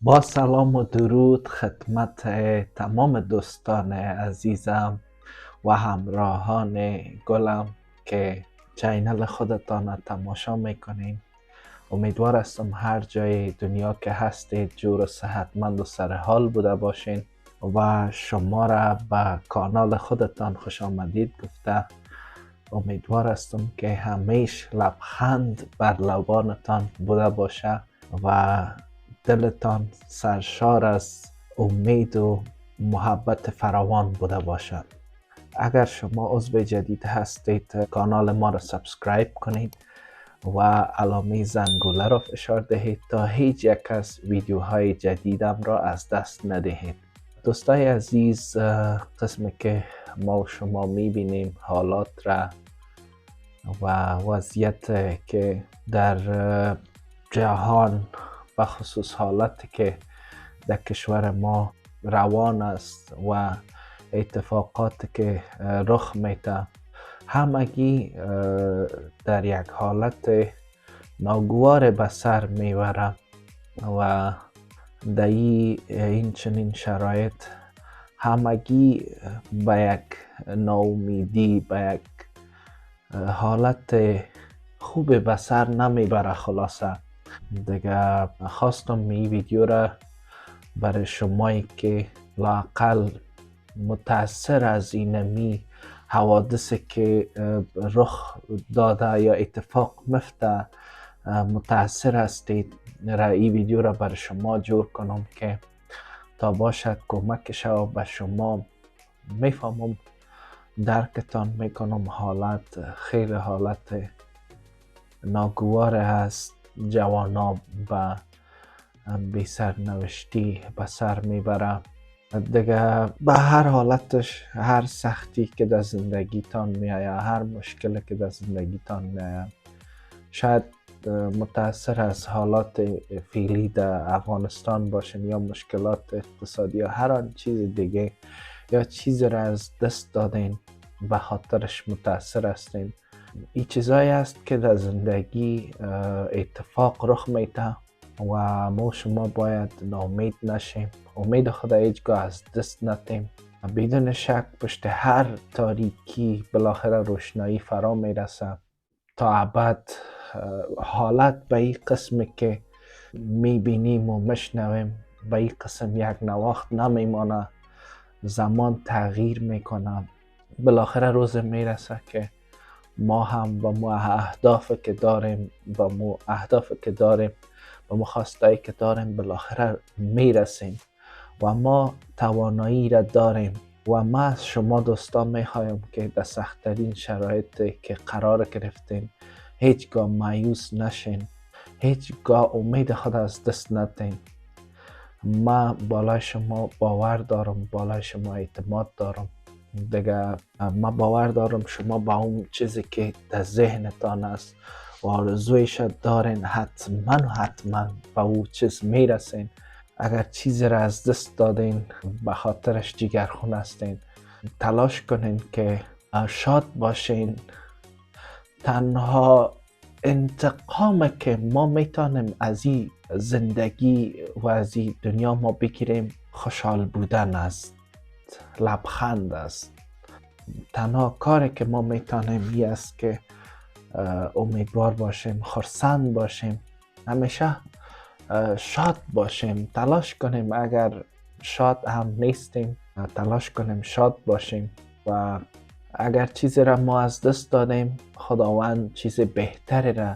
با سلام و درود خدمت تمام دوستان عزیزم و همراهان گلم که چینل خودتان را تماشا میکنین. امیدوار هستم هر جای دنیا که هستید جور و صحتمند و سرحال بوده باشین و شما را به کانال خودتان خوش آمدید گفته امیدوار هستم که همیشه لبخند بر لبانتان بوده باشه و دلتان سرشار از امید و محبت فراوان بوده باشد. اگر شما عضو جدید هستید کانال ما را سابسکرایب کنید و علامه زنگوله را فشار دهید تا هیچ یک از ویدیوهای جدیدم را از دست ندهید. دوستای عزیز، قسمی که ما و شما میبینیم حالات را و وضعیت که در جهان و خصوص حالتی که در کشور ما روان است و اتفاقاتی که رخ میده همگی در یک حالت ناگوار به سر میبره و در این چنین شرایط همگی به یک ناامیدی به یک حالت خوب به سر نمیبره. خلاصه دیگه خواستم این ویدیو را برای شمایی که لااقل متاثر از اینمی حوادثی که رخ داده یا اتفاق مفته متاثر هستید این ویدیو را برای شما جور کنم که تا باشد کمک شو به شما. میفهمم درکتان میکنم حالت خیلی حالت ناگوار هست. جوانا به بی سرنوشتی به سر میبره دیگه. به هر حالتش هر سختی که در زندگیتان میآید هر مشکلی که در زندگیتان میآید شاید متاثر از حالات فعلی در افغانستان باشین یا مشکلات اقتصادی یا هر آن چیز دیگه یا چیزی را از دست دادین به خاطرش متاثر هستین. این چیزایی است که در زندگی اتفاق رخ میده و ما شما باید ناامید نشیم. امید خدا هیچگاه از دست ندیم. بدون شک پشت هر تاریکی بالاخره روشنایی فرا میرسه. تا ابد حالت به این قسمی که میبینیم و مشنویم به این قسم یک نواخت نمیمانه. زمان تغییر میکنه. بالاخره روز میرسه که ما هم با مو اهدافی که داریم با مخواستایی که داریم بالاخره میرسیم و ما توانایی را داریم و ما از شما دوستان میخوایم که در سخت‌ترین شرایطی که قرار گرفتین هیچگاه مایوس نشین، هیچگاه امید خود از دست ندین. ما بالای شما باور دارم، بالای شما اعتماد دارم دیگه. ما باور دارم شما با اون چیزی که در ذهنتان است و آرزویش دارین حتما به اون چیز میرسین. اگر چیزی را از دست دادین به خاطرش جگرخون هستین، تلاش کنین که شاد باشین. تنها انتقام که ما میتونیم از این زندگی و از این دنیا ما بگیریم خوشحال بودن است، لبخند است. تنها کاری که ما میتونیم این است که امیدوار باشیم، خرسند باشیم، همیشه شاد باشیم. تلاش کنیم اگر شاد هم نیستیم تلاش کنیم شاد باشیم و اگر چیزی را ما از دست دادیم خداوند چیز بهتری را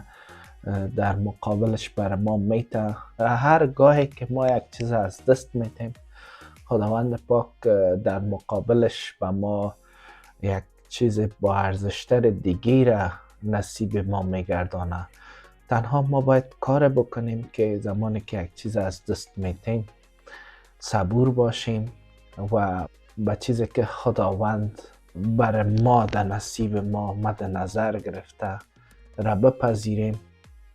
در مقابلش بر ما میده. هر گاهی که ما یک چیز از دست میدیم خداوند پاک در مقابلش به ما یک چیز با ارزشتر دیگه را نصیب ما میگردانه. تنها ما باید کار بکنیم که زمانی که یک چیز از دست میدیم صبور باشیم و به چیزی که خداوند بر ما در نصیب ما مد نظر گرفته را بپذیریم.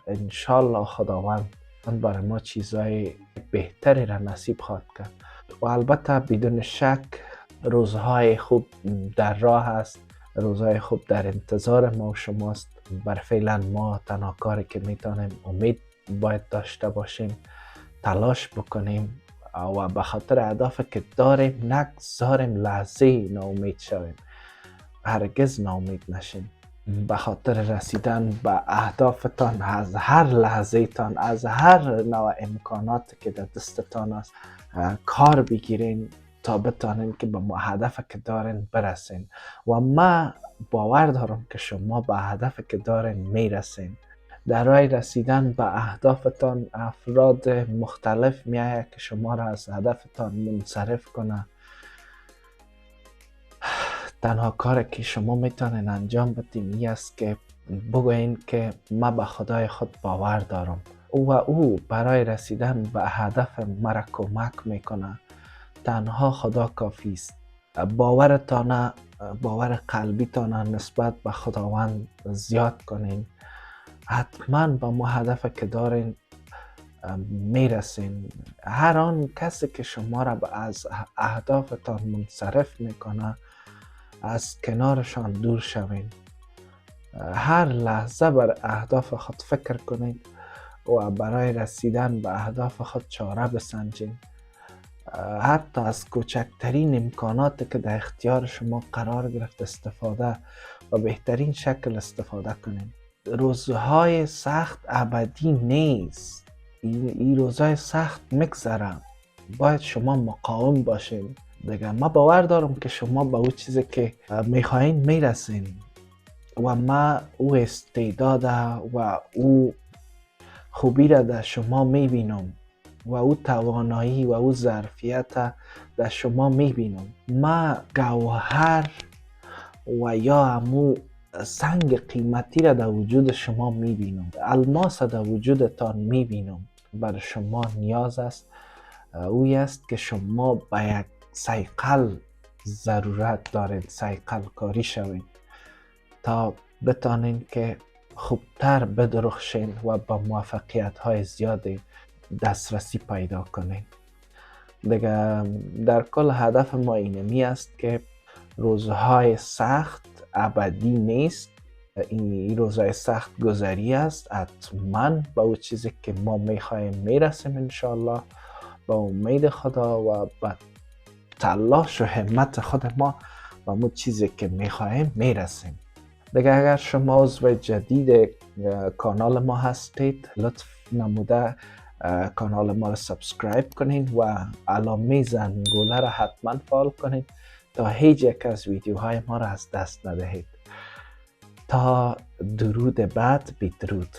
انشالله خداوند برای ما چیزهای بهتری را نصیب خواهد کرد و البته بدون شک روزهای خوب در راه است، روزهای خوب در انتظار ما و شماست. بر فعلا ما تنها کاری که میتونیم امید باید داشته باشیم تلاش بکنیم و به خاطر اهدافی که داریم نگذاریم لحظه ناامید شویم. هرگز ناامید نشین. به خاطر رسیدن به اهدافتان از هر لحظه تان، از هر نوع امکاناتی که در دستتان است کار بگیرین تا بتانین که به هدفی که دارین برسین. و من باور دارم که شما به هدفی که دارین میرسین. در راه رسیدن به اهدافتان افراد مختلف میآید که شما را از هدفتان منصرف کنه. تنها کاری که شما میتونین انجام بدین این است که بگوین که من به خدای خود باور دارم و او برای رسیدن به هدف مرا کمک میکنه. تنها خدا کافی است. باور قلبیتان نسبت به خداوند زیاد کنین. حتما به ما هدف که دارین میرسین. هر آن کسی که شما را از اهدافتان منصرف میکنه از کنارشان دور شوین. هر لحظه بر اهداف خود فکر کنید و برای رسیدن به اهداف خود چاره بسنجید. حتی از کوچکترین امکاناتی که در اختیار شما قرار گرفت استفاده و بهترین شکل استفاده کنید. روزهای سخت ابدی نیست. این روزهای سخت میگذره. باید شما مقاوم باشین. دیگه من باور دارم که شما به اون چیزی که میخواین میرسین و من او استعداد و او خوبی را در شما میبینم و او توانایی و او ظرفیت در شما میبینم. من گوهر و یا همو سنگ قیمتی را در وجود شما میبینم. الماس در وجودتان میبینم. برای شما نیاز است اوی است که شما به یک صیقل ضرورت دارید، صیقل کاری شوید تا بتانین که خوبتر بدرخشین و با موفقیت های زیادی دسترسی پیدا کنین. دیگه در کل هدف ما اینمی است که روزهای سخت ابدی نیست. این روزهای سخت گذری است. حتما به اون چیزی که ما میخوایم میرسیم انشالله. با امید خدا و با تلاش و همت خود ما با اون چیزی که میخوایم میرسیم. دیگه اگر شما عضو جدید کانال ما هستید لطف نموده کانال ما رو سابسکرایب کنین و علامه زنگوله رو حتما فعال کنین تا هیچ یک از ویدیوهای ما رو از دست ندهید. تا درود بعد، بدرود.